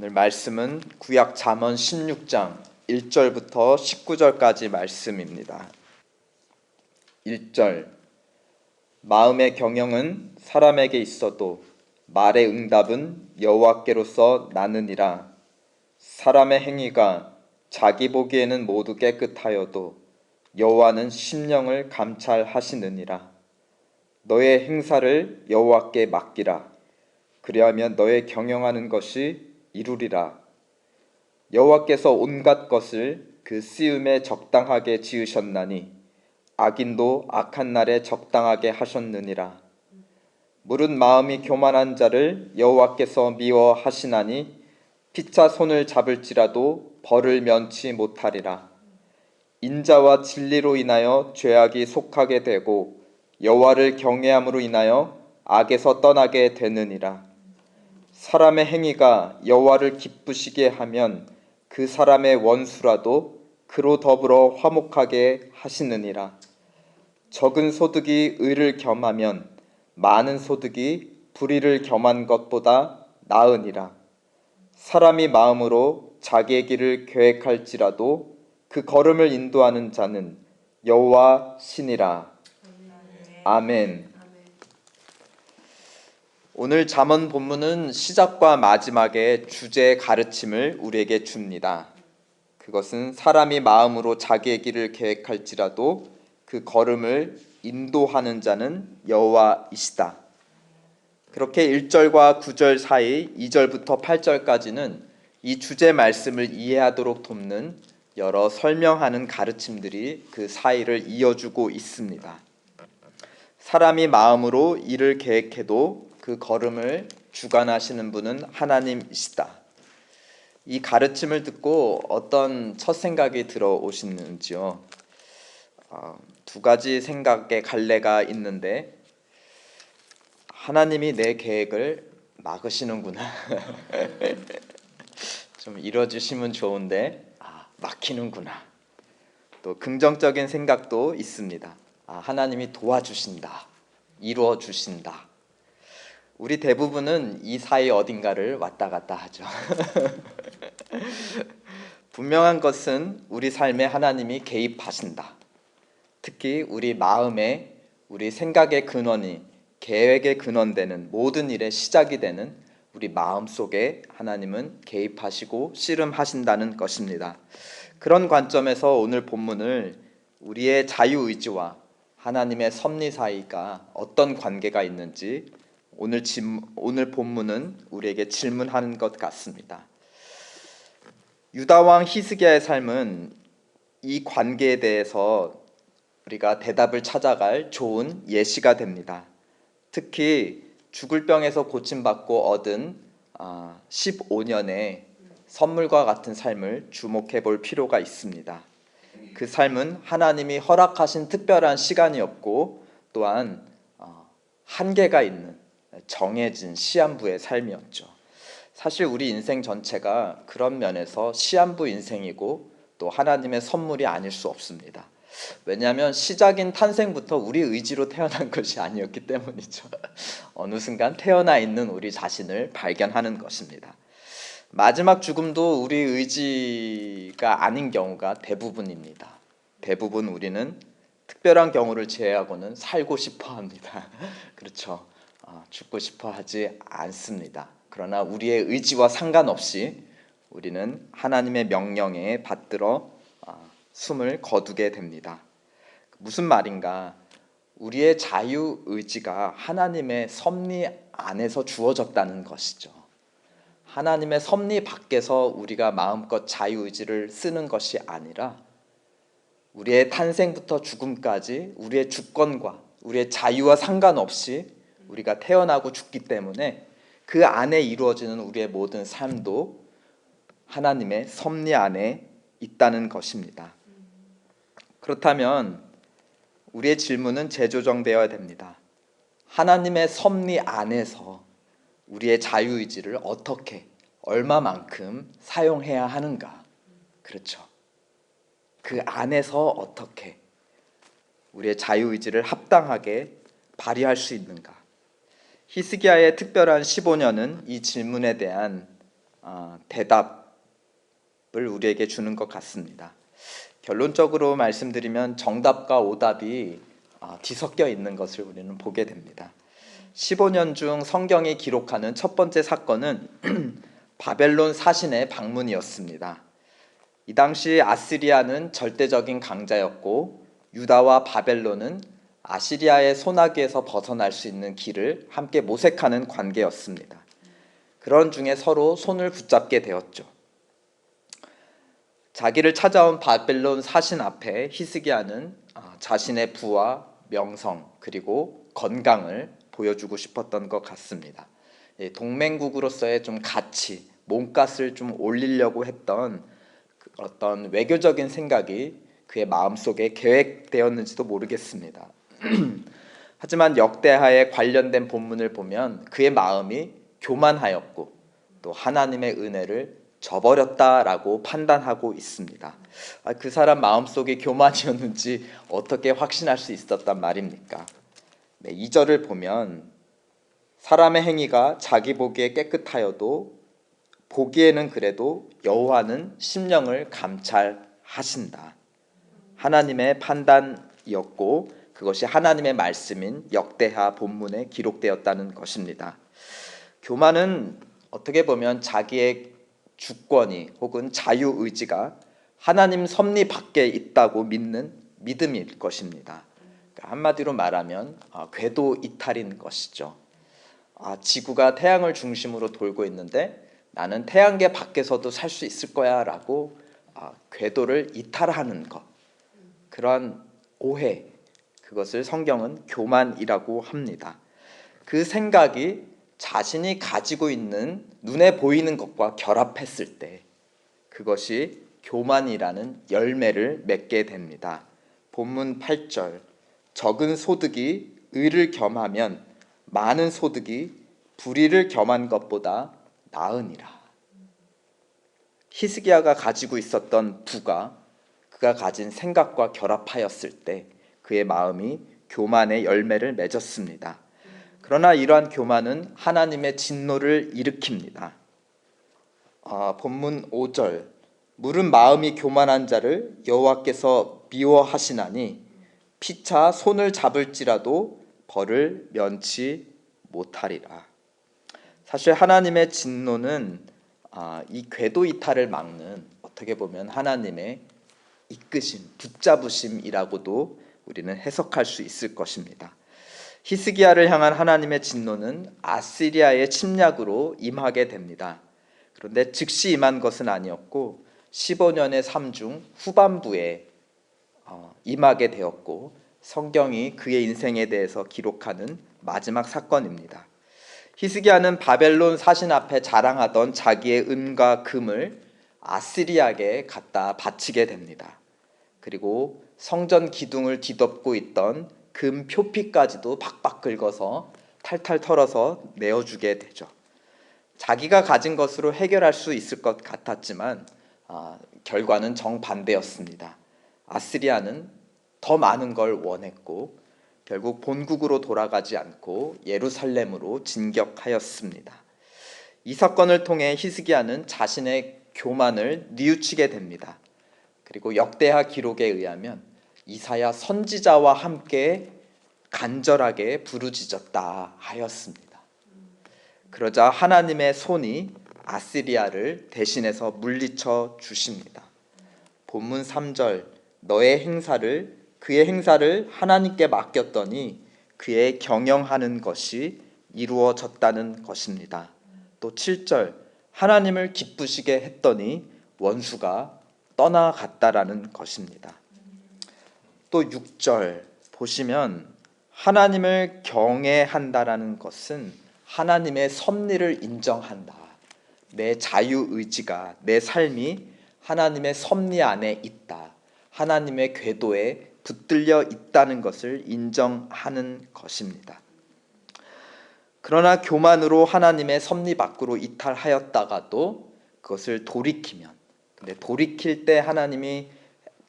오늘 말씀은 구약 잠언 16장 1절부터 19절까지 말씀입니다. 1절 마음의 경영은 사람에게 있어도 말의 응답은 여호와께로서 나느니라. 사람의 행위가 자기 보기에는 모두 깨끗하여도 여호와는 심령을 감찰하시느니라. 너의 행사를 여호와께 맡기라. 그리하면 너의 경영하는 것이 이루리라. 여호와께서 온갖 것을 그 쓰임에 적당하게 지으셨나니 악인도 악한 날에 적당하게 하셨느니라. 무릇 마음이 교만한 자를 여호와께서 미워하시나니 피차 손을 잡을지라도 벌을 면치 못하리라. 인자와 진리로 인하여 죄악이 속하게 되고 여호와를 경외함으로 인하여 악에서 떠나게 되느니라. 사람의 행위가 여호와를 기쁘시게 하면 그 사람의 원수라도 그로 더불어 화목하게 하시느니라. 적은 소득이 의를 겸하면 많은 소득이 불의를 겸한 것보다 나으니라. 사람이 마음으로 자기의 길을 계획할지라도 그 걸음을 인도하는 자는 여호와 신이라. 아멘. 오늘 잠언 본문은 시작과 마지막에 주제의 가르침을 우리에게 줍니다. 그것은 사람이 마음으로 자기의 길을 계획할지라도 그 걸음을 인도하는 자는 여호와이시다. 그렇게 1절과 9절 사이 2절부터 8절까지는 이 주제 말씀을 이해하도록 돕는 여러 설명하는 가르침들이 그 사이를 이어주고 있습니다. 사람이 마음으로 일을 계획해도 그 걸음을 주관하시는 분은 하나님이시다. 이 가르침을 듣고 어떤 첫 생각이 들어오시는지요? 두 가지 생각의 갈래가 있는데, 하나님이 내 계획을 막으시는구나. 좀 이뤄주시면 좋은데 막히는구나. 또 긍정적인 생각도 있습니다. 하나님이 도와주신다, 이루어주신다. 우리 대부분은 이 사이 어딘가를 왔다 갔다 하죠. 분명한 것은 우리 삶에 하나님이 개입하신다. 특히 우리 마음에, 우리 생각의 근원이, 계획의 근원되는 모든 일의 시작이 되는 우리 마음 속에 하나님은 개입하시고 씨름하신다는 것입니다. 그런 관점에서 오늘 본문을 우리의 자유의지와 하나님의 섭리 사이가 어떤 관계가 있는지 오늘 본문은 우리에게 질문하는 것 같습니다. 유다 왕 히스기야의 삶은 이 관계에 대해서 우리가 대답을 찾아갈 좋은 예시가 됩니다. 특히 죽을 병에서 고침받고 얻은 15년의 선물과 같은 삶을 주목해 볼 필요가 있습니다. 그 삶은 하나님이 허락하신 특별한 시간이었고 또한 한계가 있는 정해진 시한부의 삶이었죠. 사실 우리 인생 전체가 그런 면에서 시한부 인생이고 또 하나님의 선물이 아닐 수 없습니다. 왜냐하면 시작인 탄생부터 우리 의지로 태어난 것이 아니었기 때문이죠. 어느 순간 태어나 있는 우리 자신을 발견하는 것입니다. 마지막 죽음도 우리 의지가 아닌 경우가 대부분입니다. 대부분 우리는 특별한 경우를 제외하고는 살고 싶어 합니다. 그렇죠. 죽고 싶어 하지 않습니다. 그러나 우리의 의지와 상관없이 우리는 하나님의 명령에 받들어 숨을 거두게 됩니다. 무슨 말인가? 우리의 자유의지가 하나님의 섭리 안에서 주어졌다는 것이죠. 하나님의 섭리 밖에서 우리가 마음껏 자유의지를 쓰는 것이 아니라 우리의 탄생부터 죽음까지 우리의 주권과 우리의 자유와 상관없이 우리가 태어나고 죽기 때문에 그 안에 이루어지는 우리의 모든 삶도 하나님의 섭리 안에 있다는 것입니다. 그렇다면 우리의 질문은 재조정되어야 됩니다. 하나님의 섭리 안에서 우리의 자유의지를 어떻게, 얼마만큼 사용해야 하는가? 그렇죠. 그 안에서 어떻게 우리의 자유의지를 합당하게 발휘할 수 있는가? 히스기야의 특별한 15년은 이 질문에 대한 대답을 우리에게 주는 것 같습니다. 결론적으로 말씀드리면 정답과 오답이 뒤섞여 있는 것을 우리는 보게 됩니다. 15년 중 성경이 기록하는 첫 번째 사건은 바벨론 사신의 방문이었습니다. 이 당시 아시리아는 절대적인 강자였고 유다와 바벨론은 아시리아의 손아귀에서 벗어날 수 있는 길을 함께 모색하는 관계였습니다. 그런 중에 서로 손을 붙잡게 되었죠. 자기를 찾아온 바벨론 사신 앞에 히스기야는 자신의 부와 명성 그리고 건강을 보여주고 싶었던 것 같습니다. 동맹국으로서의 좀 가치, 몸값을 좀 올리려고 했던 어떤 외교적인 생각이 그의 마음속에 계획되었는지도 모르겠습니다. 하지만 역대하에 관련된 본문을 보면 그의 마음이 교만하였고 또 하나님의 은혜를 저버렸다라고 판단하고 있습니다. 그 사람 마음속에 교만이었는지 어떻게 확신할 수 있었단 말입니까? 2절을 보면 사람의 행위가 자기 보기에 깨끗하여도 보기에는 그래도 여호와는 심령을 감찰하신다. 하나님의 판단이었고 그것이 하나님의 말씀인 역대하 본문에 기록되었다는 것입니다. 교만은 어떻게 보면 자기의 주권이 혹은 자유의지가 하나님 섭리 밖에 있다고 믿는 믿음일 것입니다. 그러니까 한마디로 말하면 궤도 이탈인 것이죠. 지구가 태양을 중심으로 돌고 있는데 나는 태양계 밖에서도 살 수 있을 거야 라고 궤도를 이탈하는 것, 그러한 오해, 그것을 성경은 교만이라고 합니다. 그 생각이 자신이 가지고 있는 눈에 보이는 것과 결합했을 때 그것이 교만이라는 열매를 맺게 됩니다. 본문 8절, 적은 소득이 의를 겸하면 많은 소득이 불의를 겸한 것보다 나으니라. 히스기야가 가지고 있었던 부가 그가 가진 생각과 결합하였을 때 그의 마음이 교만의 열매를 맺었습니다. 그러나 이러한 교만은 하나님의 진노를 일으킵니다. 본문 5절, 물은 마음이 교만한 자를 여호와께서 미워하시나니 피차 손을 잡을지라도 벌을 면치 못하리라. 사실 하나님의 진노는 이 궤도 이탈을 막는 어떻게 보면 하나님의 이끄심, 붙잡으심이라고도 우리는 해석할 수 있을 것입니다. 히스기야를 향한 하나님의 진노는 아시리아의 침략으로 임하게 됩니다. 그런데 즉시 임한 것은 아니었고 15년의 삶 중 후반부에 임하게 되었고 성경이 그의 인생에 대해서 기록하는 마지막 사건입니다. 히스기야는 바벨론 사신 앞에 자랑하던 자기의 은과 금을 아시리아에게 갖다 바치게 됩니다. 그리고 성전 기둥을 뒤덮고 있던 금 표피까지도 박박 긁어서 탈탈 털어서 내어주게 되죠. 자기가 가진 것으로 해결할 수 있을 것 같았지만 결과는 정반대였습니다. 아시리아는 더 많은 걸 원했고 결국 본국으로 돌아가지 않고 예루살렘으로 진격하였습니다. 이 사건을 통해 히스기야는 자신의 교만을 뉘우치게 됩니다. 그리고 역대하 기록에 의하면 이사야 선지자와 함께 간절하게 부르짖었다 하였습니다. 그러자 하나님의 손이 아시리아를 대신해서 물리쳐 주십니다. 본문 3절, 그의 행사를 하나님께 맡겼더니 그의 경영하는 것이 이루어졌다는 것입니다. 또 7절, 하나님을 기쁘시게 했더니 원수가 떠나갔다라는 것입니다. 또 6절 보시면 하나님을 경외한다라는 것은 하나님의 섭리를 인정한다. 내 자유의지가, 내 삶이 하나님의 섭리 안에 있다. 하나님의 궤도에 붙들려 있다는 것을 인정하는 것입니다. 그러나 교만으로 하나님의 섭리 밖으로 이탈하였다가도 그것을 돌이키면, 근데 돌이킬 때 하나님이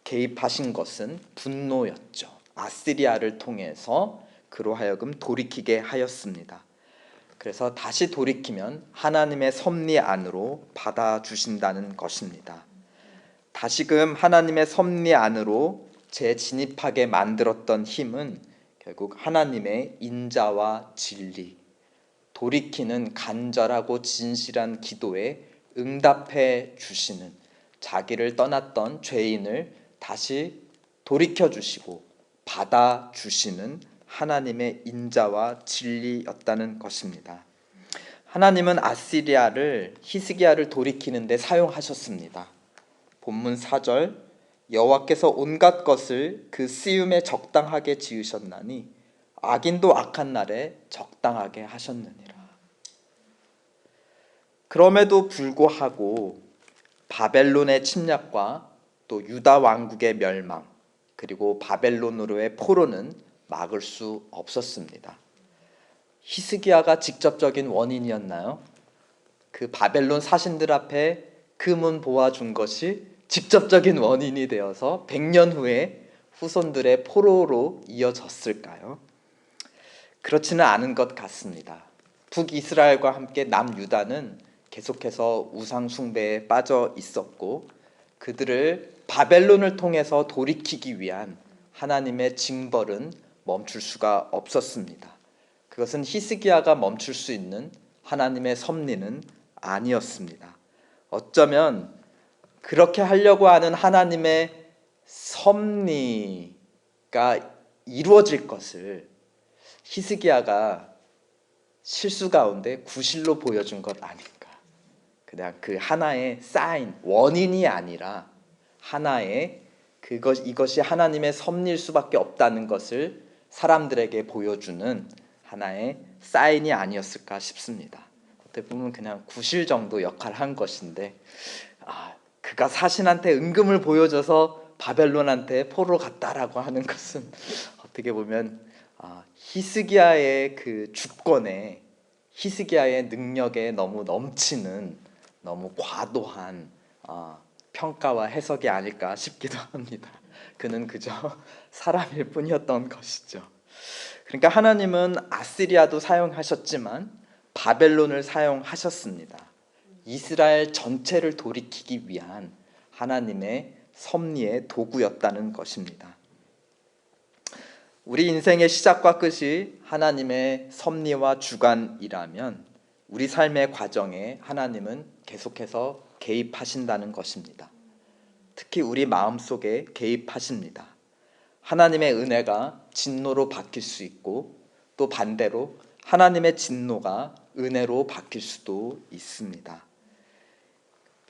개입하신 것은 분노였죠. 아시리아를 통해서 그로 하여금 돌이키게 하였습니다. 그래서 다시 돌이키면 하나님의 섭리 안으로 받아주신다는 것입니다. 다시금 하나님의 섭리 안으로 재진입하게 만들었던 힘은 결국 하나님의 인자와 진리, 돌이키는 간절하고 진실한 기도에 응답해 주시는, 자기를 떠났던 죄인을 다시 돌이켜 주시고 받아 주시는 하나님의 인자와 진리였다는 것입니다. 하나님은 아시리아를, 히스기야를 돌이키는 데 사용하셨습니다. 본문 4절, 여호와께서 온갖 것을 그 쓰임에 적당하게 지으셨나니 악인도 악한 날에 적당하게 하셨느니라. 그럼에도 불구하고 바벨론의 침략과 또 유다 왕국의 멸망, 그리고 바벨론으로의 포로는 막을 수 없었습니다. 히스기야가 직접적인 원인이었나요? 그 바벨론 사신들 앞에 그 문 보아준 것이 직접적인 원인이 되어서 100년 후에 후손들의 포로로 이어졌을까요? 그렇지는 않은 것 같습니다. 북이스라엘과 함께 남유다는 계속해서 우상 숭배에 빠져 있었고, 그들을 바벨론을 통해서 돌이키기 위한 하나님의 징벌은 멈출 수가 없었습니다. 그것은 히스기야가 멈출 수 있는 하나님의 섭리는 아니었습니다. 어쩌면 그렇게 하려고 하는 하나님의 섭리가 이루어질 것을 히스기야가 실수 가운데 구실로 보여준 것 아닌가. 그냥 그 하나의 사인, 원인이 아니라 하나의 이것이 하나님의 섭리일 수밖에 없다는 것을 사람들에게 보여주는 하나의 사인이 아니었을까 싶습니다. 어떻게 보면 그냥 구실 정도 역할을 한 것인데, 그가 사신한테 은금을 보여줘서 바벨론한테 포로 갔다라고 하는 것은 어떻게 보면 히스기야의 그 주권에, 히스기야의 능력에 너무 넘치는, 너무 과도한 평가와 해석이 아닐까 싶기도 합니다. 그는 그저 사람일 뿐이었던 것이죠. 그러니까 하나님은 아시리아도 사용하셨지만 바벨론을 사용하셨습니다. 이스라엘 전체를 돌이키기 위한 하나님의 섭리의 도구였다는 것입니다. 우리 인생의 시작과 끝이 하나님의 섭리와 주관이라면 우리 삶의 과정에 하나님은 계속해서 개입하신다는 것입니다. 특히 우리 마음속에 개입하십니다. 하나님의 은혜가 진노로 바뀔 수 있고, 또 반대로 하나님의 진노가 은혜로 바뀔 수도 있습니다.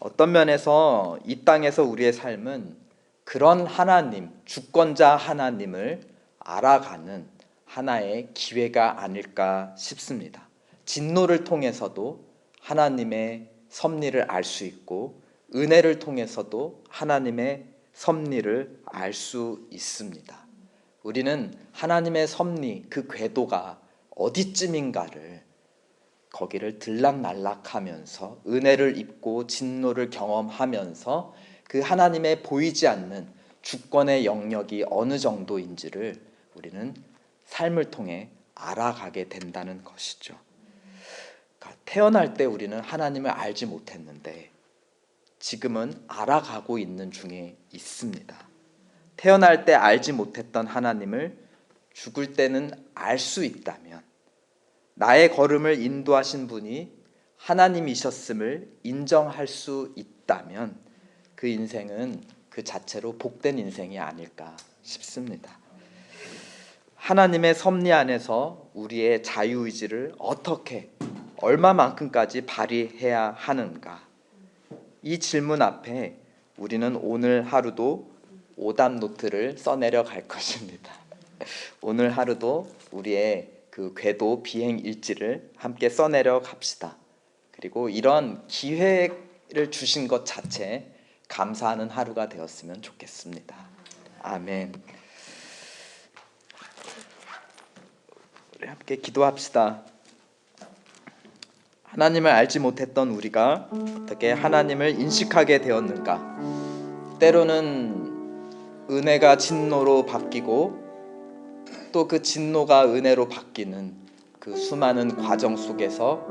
어떤 면에서 이 땅에서 우리의 삶은 그런 하나님, 주권자 하나님을 알아가는 하나의 기회가 아닐까 싶습니다. 진노를 통해서도 하나님의 섭리를 알 수 있고, 은혜를 통해서도 하나님의 섭리를 알 수 있습니다. 우리는 하나님의 섭리, 그 궤도가 어디쯤인가를, 거기를 들락날락하면서 은혜를 입고 진노를 경험하면서 그 하나님의 보이지 않는 주권의 영역이 어느 정도인지를 우리는 삶을 통해 알아가게 된다는 것이죠. 태어날 때 우리는 하나님을 알지 못했는데 지금은 알아가고 있는 중에 있습니다. 태어날 때 알지 못했던 하나님을 죽을 때는 알 수 있다면, 나의 걸음을 인도하신 분이 하나님이셨음을 인정할 수 있다면 그 인생은 그 자체로 복된 인생이 아닐까 싶습니다. 하나님의 섭리 안에서 우리의 자유의지를 어떻게, 얼마만큼까지 발휘해야 하는가, 이 질문 앞에 우리는 오늘 하루도 오답 노트를 써내려 갈 것입니다. 오늘 하루도 우리의 그 궤도 비행 일지를 함께 써내려 갑시다. 그리고 이런 기회를 주신 것 자체 감사하는 하루가 되었으면 좋겠습니다. 아멘. 우리 함께 기도합시다. 하나님을 알지 못했던 우리가 어떻게 하나님을 인식하게 되었는가? 때로는 은혜가 진노로 바뀌고 또 그 진노가 은혜로 바뀌는 그 수많은 과정 속에서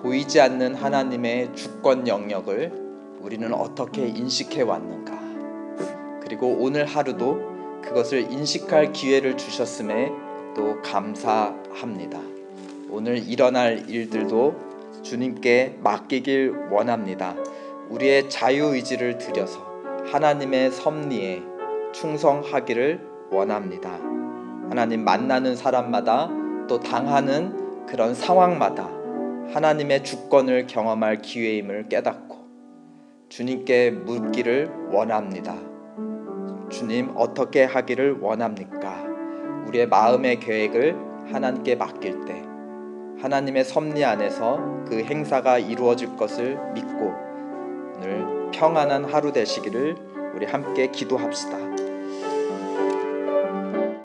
보이지 않는 하나님의 주권 영역을 우리는 어떻게 인식해 왔는가? 그리고 오늘 하루도 그것을 인식할 기회를 주셨음에 또 감사합니다. 오늘 일어날 일들도 주님께 맡기길 원합니다. 우리의 자유의지를 들여서 하나님의 섭리에 충성하기를 원합니다. 하나님 만나는 사람마다 또 당하는 그런 상황마다 하나님의 주권을 경험할 기회임을 깨닫고 주님께 묻기를 원합니다. 주님, 어떻게 하기를 원합니까? 우리의 마음의 계획을 하나님께 맡길 때 하나님의 섭리 안에서 그 행사가 이루어질 것을 믿고 오늘 평안한 하루 되시기를 우리 함께 기도합시다.